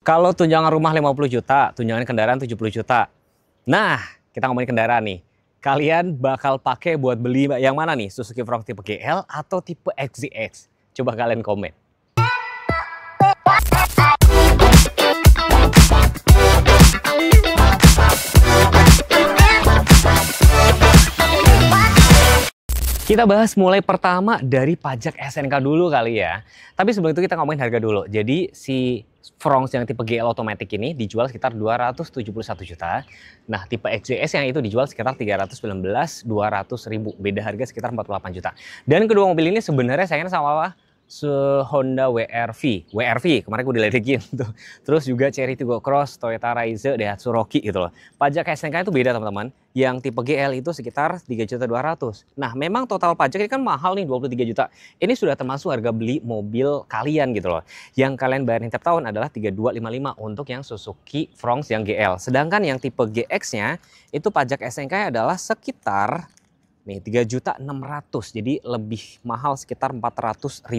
Kalau tunjangan rumah 50 juta, tunjangan kendaraan 70 juta. Nah, kita ngomongin kendaraan nih. Kalian bakal pakai buat beli yang mana nih? Suzuki Fronx tipe GL atau tipe XZX? Coba kalian komen. Kita bahas mulai pertama dari pajak SNK dulu kali ya. Tapi sebelum itu kita ngomongin harga dulu. Jadi si Fronx yang tipe GL Automatic ini dijual sekitar 271 juta. Nah tipe XJS yang itu dijual sekitar 319, 200 ribu. Beda harga sekitar 48 juta. Dan kedua mobil ini sebenarnya sayangnya sama apa? Honda WRV kemarin gue diledekin tuh. Terus juga Chery Tiggo Cross, Toyota Raize, Daihatsu Rocky gitu loh. Pajak SNK itu beda teman-teman. Yang tipe GL itu sekitar 3.200.000. Nah, memang total pajak ini kan mahal nih 23 juta. Ini sudah termasuk harga beli mobil kalian gitu loh. Yang kalian bayarin tiap tahun adalah 3255 untuk yang Suzuki Fronx yang GL. Sedangkan yang tipe GX-nya itu pajak SNK adalah sekitar nih 3.600.000, jadi lebih mahal sekitar 400.000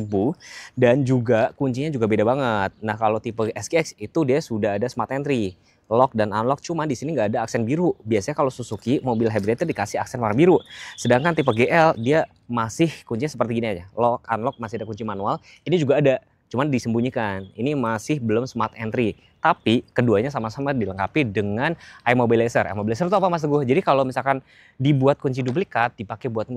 dan juga kuncinya juga beda banget. Nah kalau tipe SGX itu dia sudah ada smart entry, lock dan unlock, cuma di sini nggak ada aksen biru. Biasanya kalau Suzuki mobil hybrid itu dikasih aksen warna biru. Sedangkan tipe GL dia masih kuncinya seperti gini aja, lock unlock masih ada kunci manual. Ini juga ada, cuman disembunyikan. Ini masih belum smart entry. Tapi keduanya sama-sama dilengkapi dengan iMobilizer. iMobilizer itu apa Mas Teguh? Jadi kalau misalkan dibuat kunci duplikat, dipakai buat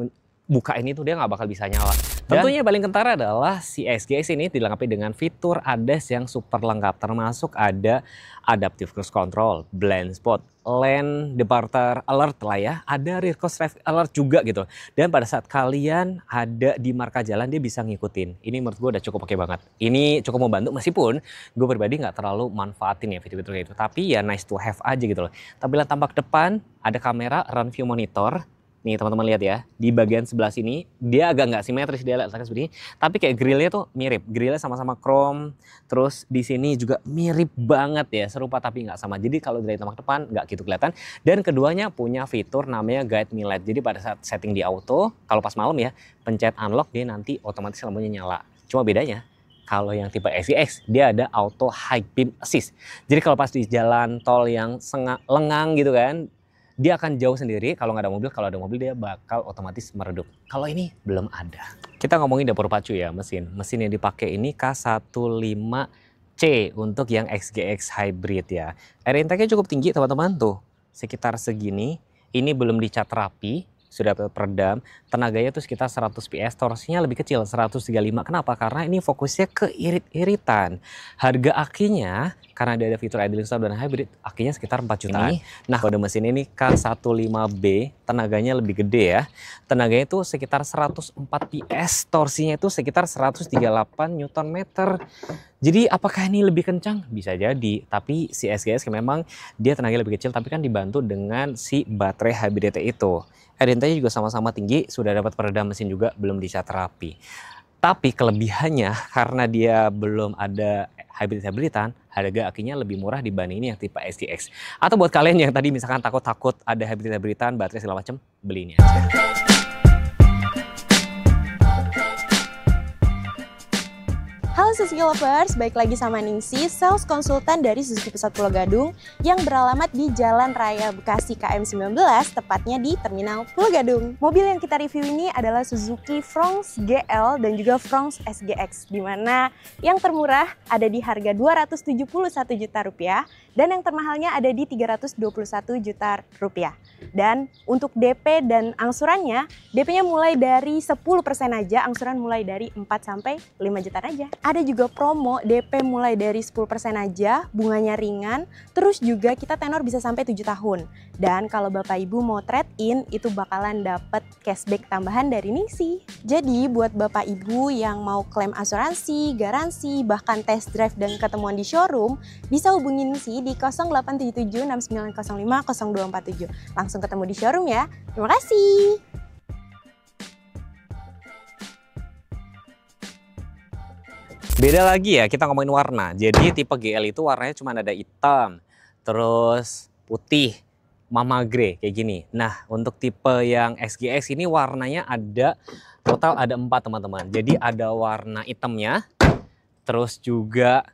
buka ini tuh dia nggak bakal bisa nyala. Dan tentunya paling kentara adalah si SGX ini dilengkapi dengan fitur ADAS yang super lengkap. Termasuk ada Adaptive Cruise Control, Blind Spot, Lane Departure Alert lah ya. Ada Rear Cross Traffic Alert juga gitu. Dan pada saat kalian ada di marka jalan dia bisa ngikutin. Ini menurut gue udah cukup oke banget. Ini cukup membantu meskipun gue pribadi nggak terlalu manfaatin ya fitur-fitur kayak itu. Tapi ya nice to have aja gitu loh. Tampilan tampak depan ada kamera run view monitor. Nih teman-teman lihat ya, di bagian sebelah sini dia agak nggak simetris, dia letaknya seperti ini. Tapi kayak grillnya tuh mirip, grillnya sama-sama chrome. Terus di sini juga mirip banget ya, serupa tapi nggak sama. Jadi kalau dari tampak depan nggak gitu kelihatan. Dan keduanya punya fitur namanya Guide Me Light. Jadi pada saat setting di auto, kalau pas malam ya, pencet unlock dia nanti otomatis lampunya nyala. Cuma bedanya, kalau yang tipe SGX dia ada auto high beam assist. Jadi kalau pas di jalan tol yang lengang gitu kan, dia akan jauh sendiri. Kalau nggak ada mobil, kalau ada mobil dia bakal otomatis meredup. Kalau ini belum ada. Kita ngomongin dapur pacu ya, mesin. Mesin yang dipakai ini K15C untuk yang XGX Hybrid ya. Air intake-nya cukup tinggi teman-teman tuh. Sekitar segini. Ini belum dicat rapi. Sudah peredam, tenaganya itu sekitar 100 PS, torsinya lebih kecil 135. Kenapa? Karena ini fokusnya ke irit-iritan. Harga akinya karena dia ada fitur idling stop dan hybrid, akinya sekitar 4 jutaan. Nah, kode mesin ini K15B, tenaganya lebih gede ya. Tenaganya itu sekitar 104 PS, torsinya itu sekitar 138 Nm. Jadi apakah ini lebih kencang? Bisa jadi, tapi si SGS memang dia tenaganya lebih kecil, tapi kan dibantu dengan si baterai hybrid itu. Air intake juga sama-sama tinggi, sudah dapat peredam mesin juga, belum dicat rapi. Tapi kelebihannya karena dia belum ada hybrid-hybridan, harga akinya lebih murah dibanding ini yang tipe SGX. Atau buat kalian yang tadi misalkan takut-takut ada hybrid-hybridan, baterai segala macam, beli ini aja. Halo Suzuki Lovers, balik lagi sama Ningsi, sales konsultan dari Suzuki Pusat Pulau Gadung yang beralamat di Jalan Raya Bekasi KM19, tepatnya di Terminal Pulau Gadung. Mobil yang kita review ini adalah Suzuki Fronx GL dan juga Fronx SGX, di mana yang termurah ada di harga 271 juta rupiah dan yang termahalnya ada di 321 juta rupiah. Dan untuk DP dan angsurannya, DP-nya mulai dari 10% aja, angsuran mulai dari 4 sampai 5 juta aja. Ada juga promo DP mulai dari 10% aja, bunganya ringan, terus juga kita tenor bisa sampai 7 tahun. Dan kalau Bapak Ibu mau trade-in, itu bakalan dapat cashback tambahan dari Ningsi. Jadi buat Bapak Ibu yang mau klaim asuransi, garansi, bahkan test drive dan ketemuan di showroom, bisa hubungi Ningsi di 0877 6905 0247. Langsung ketemu di showroom ya. Terima kasih. Beda lagi ya, kita ngomongin warna. Jadi tipe GL itu warnanya cuma ada hitam, terus putih, mama grey kayak gini. Nah, untuk tipe yang XGX ini warnanya ada total ada 4 teman-teman. Jadi ada warna hitamnya, terus juga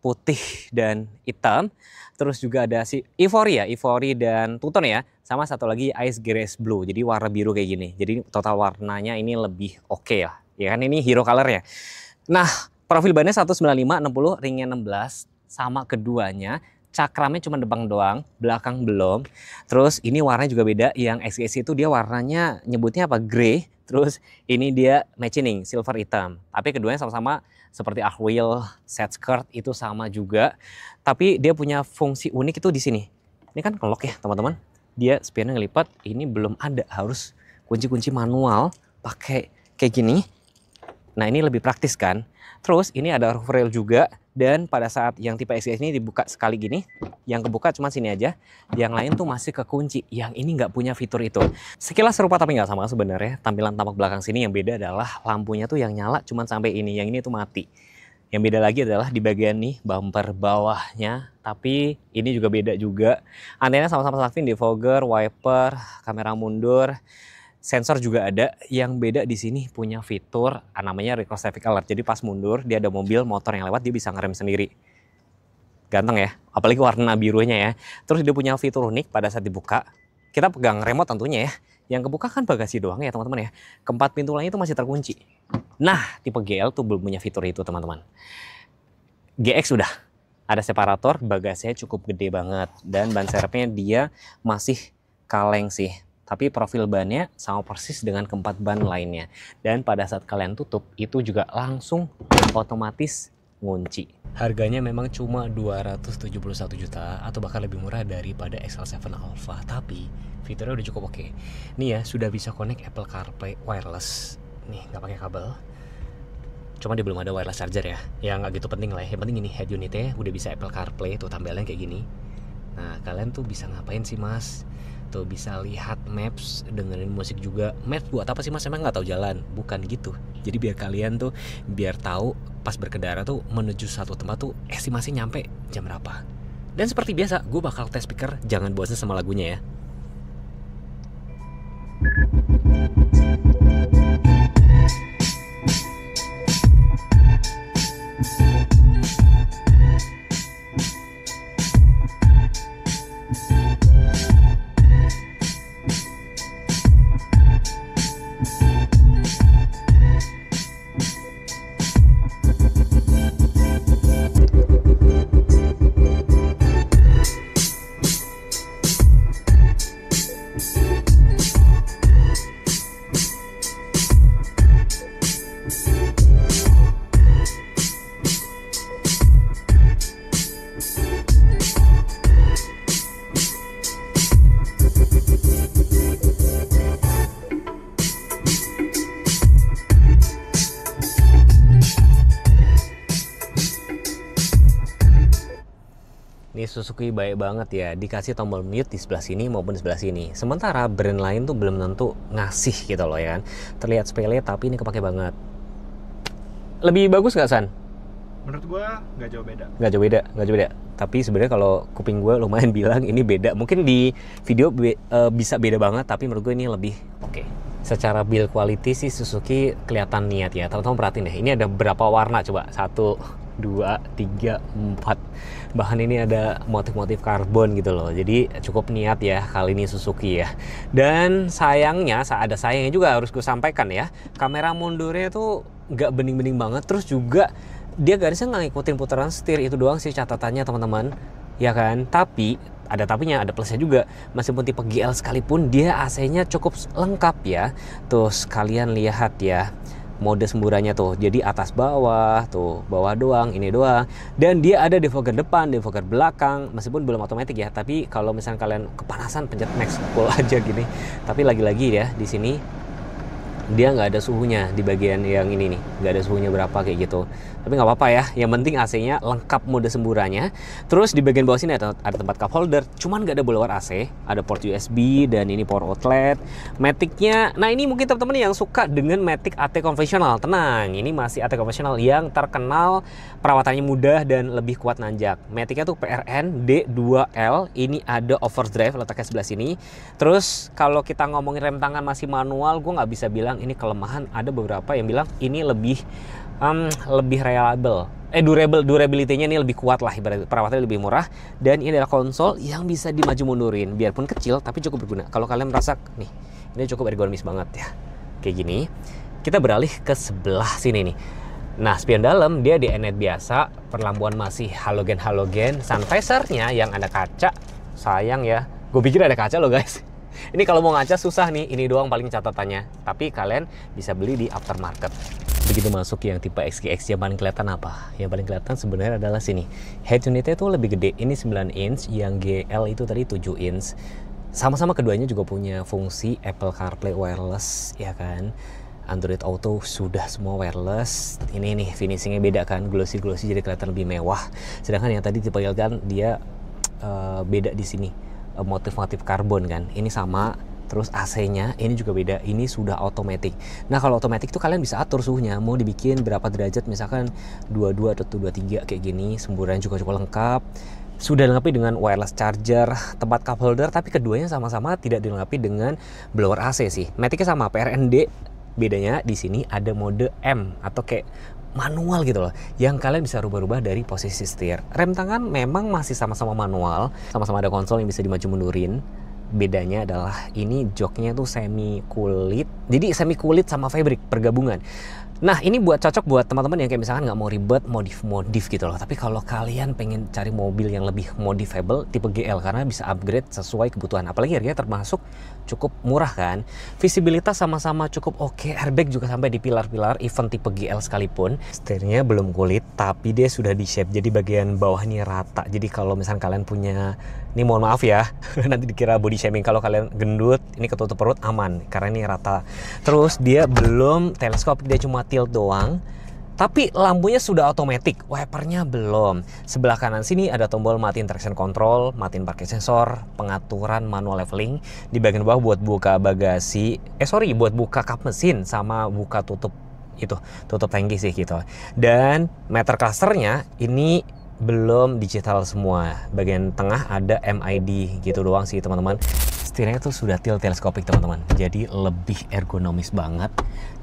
putih dan hitam. Terus juga ada si Ivory dan Tuton ya. Sama satu lagi Ice Grace Blue. Jadi warna biru kayak gini. Jadi total warnanya ini lebih oke ya. Ya kan ini hero color ya. Nah, profil bannya 195, 60, ringnya 16. Sama keduanya. Cakramnya cuma depan doang, belakang belum. Terus ini warnanya juga beda. Yang XGC itu dia warnanya nyebutnya apa? Grey. Terus ini dia matching silver hitam. Tapi keduanya sama-sama seperti arc wheel, set skirt itu sama juga. Tapi dia punya fungsi unik itu di sini. Ini kan kelok ya teman-teman. Dia spionnya ngelipat, ini belum ada. Harus kunci-kunci manual pakai kayak gini. Nah ini lebih praktis kan. Terus ini ada roof rail juga. Dan pada saat yang tipe XS ini dibuka sekali gini, yang kebuka cuma sini aja, yang lain tuh masih kekunci, yang ini nggak punya fitur itu. Sekilas serupa tapi nggak sama sebenarnya. Tampilan tampak belakang sini yang beda adalah lampunya tuh yang nyala cuma sampai ini, yang ini tuh mati. Yang beda lagi adalah di bagian nih bumper bawahnya, tapi ini juga beda juga. Antena sama-sama Savin, defogger, wiper, kamera mundur. Sensor juga ada. Yang beda di sini punya fitur namanya Reverse Traffic Alert. Jadi pas mundur dia ada mobil, motor yang lewat dia bisa ngerem sendiri. Ganteng ya, apalagi warna birunya ya. Terus dia punya fitur unik pada saat dibuka. Kita pegang remote tentunya ya. Yang kebuka kan bagasi doang ya teman-teman ya. Keempat pintu lainnya itu masih terkunci. Nah, tipe GL tuh belum punya fitur itu teman-teman. GX sudah. Ada separator, bagasinya cukup gede banget. Dan ban serepnya dia masih kaleng sih. Tapi profil bannya sama persis dengan keempat ban lainnya. Dan pada saat kalian tutup, itu juga langsung otomatis ngunci. Harganya memang cuma 271 juta atau bahkan lebih murah daripada XL7 Alpha. Tapi fiturnya udah cukup oke. Nih ya, sudah bisa connect Apple CarPlay wireless. Nih, nggak pakai kabel. Cuma dia belum ada wireless charger ya. Ya nggak gitu penting lah ya. Yang penting ini head unitnya udah bisa Apple CarPlay. Tuh tampilannya kayak gini. Nah, kalian tuh bisa ngapain sih mas? Tuh bisa lihat maps, dengerin musik juga. Maps buat apa sih mas? Emang nggak tahu jalan? Bukan gitu. Jadi biar kalian tuh biar tahu pas berkendara tuh menuju satu tempat tuh estimasi nyampe jam berapa. Dan seperti biasa, gue bakal tes speaker. Jangan bosan sama lagunya ya. Ini Suzuki baik banget ya, dikasih tombol mute di sebelah sini maupun di sebelah sini. Sementara brand lain tuh belum tentu ngasih gitu loh ya kan. Terlihat sepele tapi ini kepake banget. Lebih bagus nggak San? Menurut gua nggak jauh beda. Nggak jauh beda. Tapi sebenarnya kalau kuping gue lumayan bilang ini beda. Mungkin di video bisa beda banget, tapi menurut gue ini lebih oke. Secara build quality sih Suzuki kelihatan niat ya. Teman-teman perhatiin deh, ini ada berapa warna coba? 1, 2, 3, 4. Bahkan ini ada motif-motif karbon gitu loh. Jadi cukup niat ya kali ini Suzuki ya. Dan sayangnya, ada sayangnya juga harus gue sampaikan ya. Kamera mundurnya tuh nggak bening-bening banget. Terus juga dia garisnya nggak ngikutin putaran setir. Itu doang sih catatannya teman-teman. Ya kan? Tapi ada tapinya, ada plusnya juga. Meskipun tipe GL sekalipun dia AC-nya cukup lengkap ya. Terus kalian lihat ya. Mode semburannya tuh, jadi atas bawah, tuh bawah doang, ini doang. Dan dia ada defogger depan, defogger belakang, meskipun belum otomatis ya. Tapi kalau misalnya kalian kepanasan, pencet max full aja gini. Tapi lagi-lagi ya di sini dia nggak ada suhunya di bagian yang ini nih, nggak ada suhunya berapa kayak gitu. Tapi nggak apa-apa ya, yang penting AC-nya lengkap mode semburannya. Terus di bagian bawah sini ada tempat cup holder, cuman nggak ada blower AC, ada port USB dan ini power outlet. Matic-nya, nah ini mungkin teman-teman yang suka dengan Matic AT konvensional, tenang, ini masih AT konvensional yang terkenal perawatannya mudah dan lebih kuat nanjak. Matic-nya tuh PRN D2L, ini ada overdrive letaknya sebelah sini. Terus kalau kita ngomongin rem tangan masih manual, gue nggak bisa bilang ini kelemahan. Ada beberapa yang bilang ini lebih reliable. durability-nya ini lebih kuat lah, ibarat perawatannya lebih murah. Dan ini adalah konsol yang bisa dimaju mundurin, biarpun kecil tapi cukup berguna. Kalau kalian merasa nih, ini cukup ergonomis banget ya, kayak gini. Kita beralih ke sebelah sini nih. Nah, spion dalam dia di NET biasa, perlampuan masih halogen, sun visor-nya yang ada kaca. Sayang ya, gue pikir ada kaca loh guys. Ini kalau mau ngaca susah nih, ini doang paling catatannya. Tapi kalian bisa beli di aftermarket. Begitu masuk yang tipe XGX, yang paling kelihatan apa? Yang paling kelihatan sebenarnya adalah sini. Head unitnya itu lebih gede, ini 9 inch, yang GL itu tadi 7 inch. Sama-sama keduanya juga punya fungsi Apple CarPlay wireless, ya kan? Android Auto sudah semua wireless. Ini nih finishingnya beda kan, glossy jadi kelihatan lebih mewah. Sedangkan yang tadi tipe GL kan dia beda di sini, motif-motif karbon kan. Ini sama. Terus AC-nya ini juga beda, ini sudah otomatis. Nah kalau otomatis tuh kalian bisa atur suhunya, mau dibikin berapa derajat, misalkan 22 atau 23 kayak gini. Semburan juga cukup lengkap. Sudah dilengkapi dengan wireless charger, tempat cup holder, tapi keduanya sama-sama tidak dilengkapi dengan blower AC sih. Matic-nya sama, PRND. Bedanya di sini ada mode M atau kayak manual gitu loh, yang kalian bisa rubah-rubah dari posisi setir. Rem tangan memang masih sama-sama manual, sama-sama ada konsol yang bisa dimaju mundurin. Bedanya adalah ini joknya tuh semi kulit, jadi semi kulit sama fabric pergabungan. Nah ini cocok buat teman-teman yang kayak misalkan nggak mau ribet modif gitu loh. Tapi kalau kalian pengen cari mobil yang lebih modifable, tipe GL, karena bisa upgrade sesuai kebutuhan. Apalagi harganya termasuk cukup murah kan. Visibilitas sama-sama cukup oke. Airbag juga sampai di pilar-pilar, even tipe GL sekalipun. Setirnya belum kulit, tapi dia sudah di shape. Jadi bagian bawah ini rata. Jadi kalau misalkan kalian punya, ini mohon maaf ya, nanti dikira body shaming, kalau kalian gendut, ini ketutup perut aman, karena ini rata. Terus dia belum teleskop, dia cuma tilt doang. Tapi lampunya sudah otomatis, wipernya belum. Sebelah kanan sini ada tombol matiin traction control, matiin parking sensor, pengaturan manual leveling. Di bagian bawah buat buka bagasi, buat buka kap mesin sama buka tutup itu, tutup tangki sih gitu. Dan meter clusternya ini belum digital semua. Bagian tengah ada MID gitu doang sih teman-teman. Setirnya tuh sudah tilt teleskopik teman-teman. Jadi lebih ergonomis banget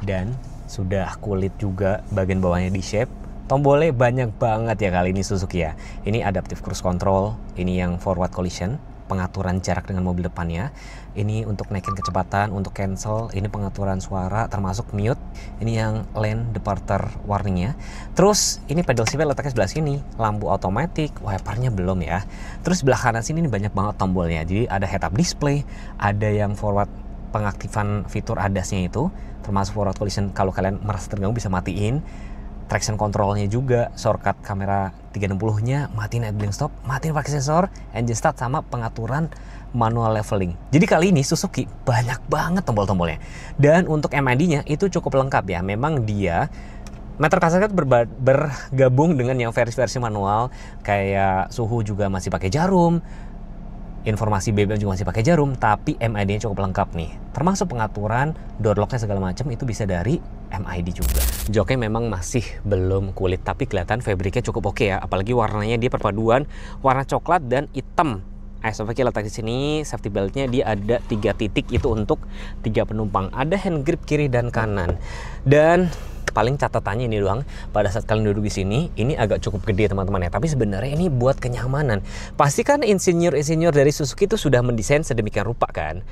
dan sudah kulit juga, bagian bawahnya di shape. Tombolnya banyak banget ya kali ini Suzuki ya. Ini adaptive cruise control, ini yang forward collision, pengaturan jarak dengan mobil depannya. Ini untuk naikin kecepatan, untuk cancel, ini pengaturan suara termasuk mute. Ini yang lane departure warningnya. Terus ini pedal shift letaknya sebelah sini, lampu otomatis, wipernya belum ya. Terus sebelah kanan sini ini banyak banget tombolnya. Jadi ada head up display, ada yang forward pengaktifan fitur ADAS-nya itu, termasuk forward collision, kalau kalian merasa terganggu bisa matiin. Traction controlnya juga, shortcut kamera 360-nya, matiin night blink stop, matiin parking sensor, engine start, sama pengaturan manual leveling. Jadi kali ini Suzuki banyak banget tombol-tombolnya. Dan untuk MID-nya itu cukup lengkap ya. Memang dia meter kasar bergabung dengan yang versi manual, kayak suhu juga masih pakai jarum, informasi BBM juga masih pakai jarum, tapi MID-nya cukup lengkap nih. Termasuk pengaturan door lock-nya segala macam itu bisa dari MID juga. Joknya memang masih belum kulit, tapi kelihatan fabriknya cukup oke ya. Apalagi warnanya dia perpaduan warna coklat dan hitam. ISOFIX letak di sini, safety beltnya dia ada 3 titik, itu untuk 3 penumpang. Ada hand grip kiri dan kanan. Dan paling catatannya ini doang, pada saat kalian duduk di sini, ini agak cukup gede teman-teman ya. Tapi sebenarnya ini buat kenyamanan. Pasti kan insinyur dari Suzuki itu sudah mendesain sedemikian rupa kan.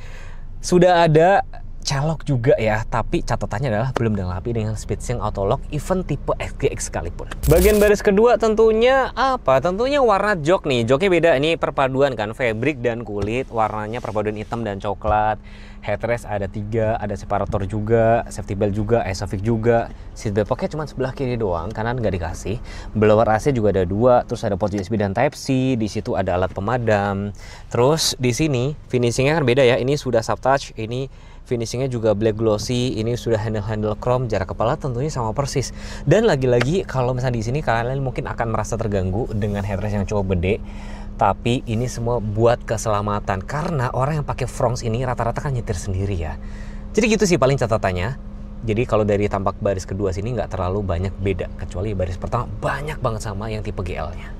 Sudah ada celok juga ya, tapi catatannya adalah belum dilengkapi dengan speed sync auto lock, even tipe XGX sekalipun. Bagian baris kedua tentunya apa? Tentunya warna jok nih. Joknya beda, ini perpaduan kan, fabric dan kulit. Warnanya perpaduan hitam dan coklat. Headrest ada 3, ada separator juga, safety belt juga, ISOFIX juga. Seatbelt pocket cuma sebelah kiri doang, kanan nggak dikasih. Blower AC juga ada 2, terus ada port USB dan Type C. Di situ ada alat pemadam. Terus di sini finishingnya kan beda ya. Ini sudah soft touch, ini finishingnya juga black glossy. Ini sudah handle chrome. Jarak kepala tentunya sama persis. Dan lagi-lagi kalau misalnya di sini kalian mungkin akan merasa terganggu dengan headrest yang cukup gede. Tapi ini semua buat keselamatan, karena orang yang pakai Fronx ini rata-rata kan nyetir sendiri ya. Jadi gitu sih paling catatannya. Jadi kalau dari tampak baris kedua sini nggak terlalu banyak beda, kecuali baris pertama banyak banget sama yang tipe GL-nya.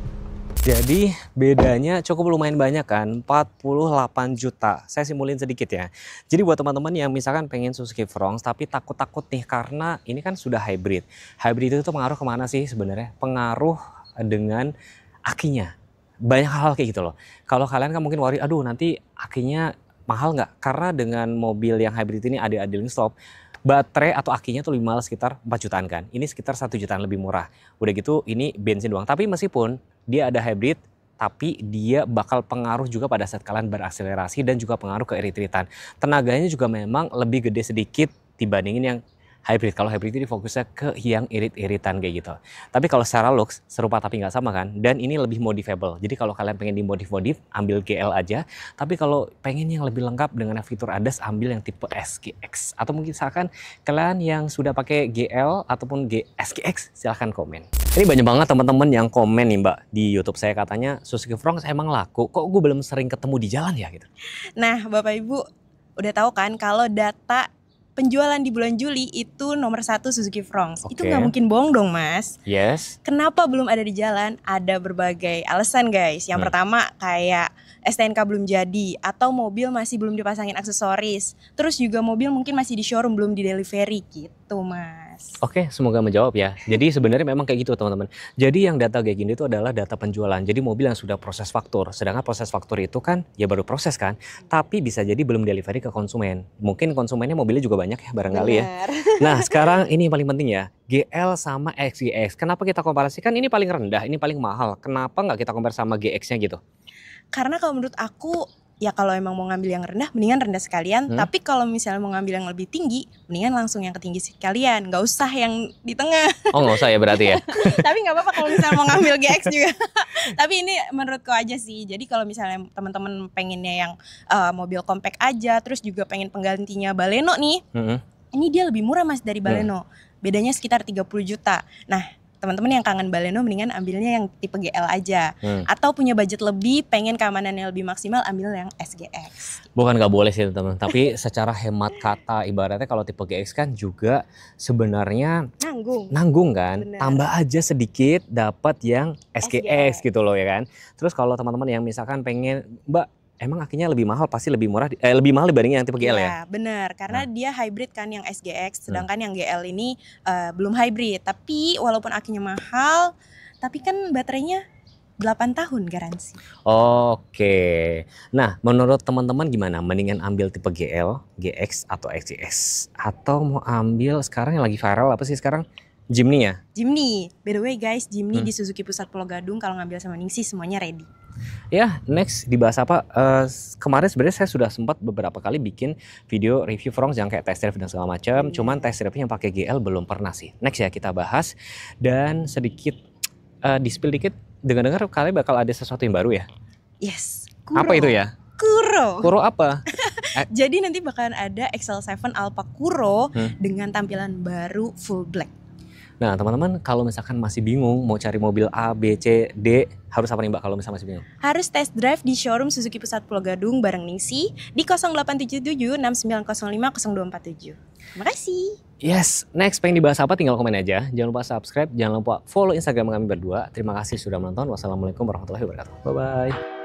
Jadi bedanya cukup lumayan banyak kan, 48 juta. Saya simulin sedikit ya. Jadi buat teman-teman yang misalkan pengen Suzuki Fronx tapi takut-takut nih karena ini kan sudah hybrid. Hybrid itu pengaruh kemana sih sebenarnya? Pengaruh dengan akinya. Banyak hal kayak gitu loh. Kalau kalian kan mungkin worry, aduh nanti akinya mahal nggak? Karena dengan mobil yang hybrid ini ada idling stop, baterai atau akinya tuh lebih mahal sekitar 4 jutaan kan. Ini sekitar 1 jutaan lebih murah. Udah gitu ini bensin doang. Tapi meskipun dia ada hybrid, tapi dia bakal pengaruh juga pada saat kalian berakselerasi dan juga pengaruh ke irit-iritan. Tenaganya juga memang lebih gede sedikit dibandingin yang hybrid. Kalau hybrid ini fokusnya ke yang irit-iritan kayak gitu. Tapi kalau secara looks serupa tapi nggak sama kan. Dan ini lebih modifable. Jadi kalau kalian pengen dimodif-modif ambil GL aja. Tapi kalau pengen yang lebih lengkap dengan fitur ADAS ambil yang tipe SGX. Atau mungkin misalkan kalian yang sudah pakai GL ataupun SGX silahkan komen. Ini banyak banget teman-teman yang komen nih Mbak di YouTube saya, katanya Suzuki Fronx emang laku. Kok gue belum sering ketemu di jalan ya gitu. Nah, Bapak Ibu udah tahu kan kalau data penjualan di bulan Juli itu nomor 1 Suzuki Fronx. Itu nggak mungkin bohong dong, Mas. Yes. Kenapa belum ada di jalan? Ada berbagai alasan, guys. Yang pertama kayak STNK belum jadi atau mobil masih belum dipasangin aksesoris. Terus juga mobil mungkin masih di showroom, belum di delivery gitu, Mas. Oke, semoga menjawab ya. Jadi sebenarnya memang kayak gitu teman-teman. Jadi yang data kayak gini itu adalah data penjualan. Jadi mobil yang sudah proses faktur. Sedangkan proses faktur itu kan ya baru proses kan. Tapi bisa jadi belum delivery ke konsumen. Mungkin konsumennya mobilnya juga banyak ya barangkali ya. Nah sekarang ini yang paling penting ya. GL sama SGX. Kenapa kita komparasikan ini paling rendah, ini paling mahal. Kenapa nggak kita compare sama GX-nya gitu? Karena kalau menurut aku ya kalau emang mau ngambil yang rendah mendingan rendah sekalian. Tapi kalau misalnya mau ngambil yang lebih tinggi mendingan langsung yang ketinggi sekalian. Gak usah yang di tengah. Oh nggak usah ya berarti ya. Tapi gak apa-apa kalau misalnya mau ngambil GX juga. Tapi ini menurutku aja sih. Jadi kalau misalnya teman-teman pengennya yang mobil compact aja, terus juga pengen penggantinya Baleno nih, ini dia lebih murah Mas dari Baleno. Bedanya sekitar 30 juta. Nah teman-teman yang kangen Baleno mendingan ambilnya yang tipe GL aja. Atau punya budget lebih, pengen keamanannya lebih maksimal, ambil yang SGX. Bukan nggak boleh sih teman-teman, tapi secara hemat kata ibaratnya kalau tipe GX kan juga sebenarnya nanggung kan. Bener. Tambah aja sedikit dapat yang SGX gitu loh ya kan. Terus kalau teman-teman yang misalkan pengen, Mbak emang akinya lebih mahal, pasti lebih murah, lebih mahal dibanding yang tipe GL ya? Iya benar, karena dia hybrid kan yang SGX, sedangkan yang GL ini belum hybrid. Tapi walaupun akinya mahal, tapi kan baterainya 8 tahun garansi. Oke, nah menurut teman-teman gimana? Mendingan ambil tipe GL, GX atau SGX? Atau mau ambil sekarang yang lagi viral apa sih sekarang? Jimny ya? Jimny, by the way guys, Jimny di Suzuki Pusat Pulau Gadung kalau ngambil sama Ningsi semuanya ready. Ya, next dibahas apa? Kemarin sebenarnya saya sudah sempat beberapa kali bikin video review Fronx yang kayak test drive dan segala macam. Cuman test drive-nya yang pakai GL belum pernah sih. Next ya kita bahas dan sedikit di-spill dikit. Dengar-dengar kalian bakal ada sesuatu yang baru ya? Yes. Kuro. Apa itu ya? Kuro. Kuro apa? Jadi nanti bakalan ada XL7 Alpha Kuro dengan tampilan baru full black. Nah teman-teman kalau misalkan masih bingung mau cari mobil A, B, C, D, harus apa nih Mbak kalau misalkan masih bingung? Harus test drive di showroom Suzuki Pusat Pulau Gadung bareng Ningsi di 0877 6905 0247. Terima kasih. Yes, next pengen dibahas apa tinggal komen aja. Jangan lupa subscribe, jangan lupa follow Instagram kami berdua. Terima kasih sudah menonton. Wassalamualaikum warahmatullahi wabarakatuh. Bye-bye.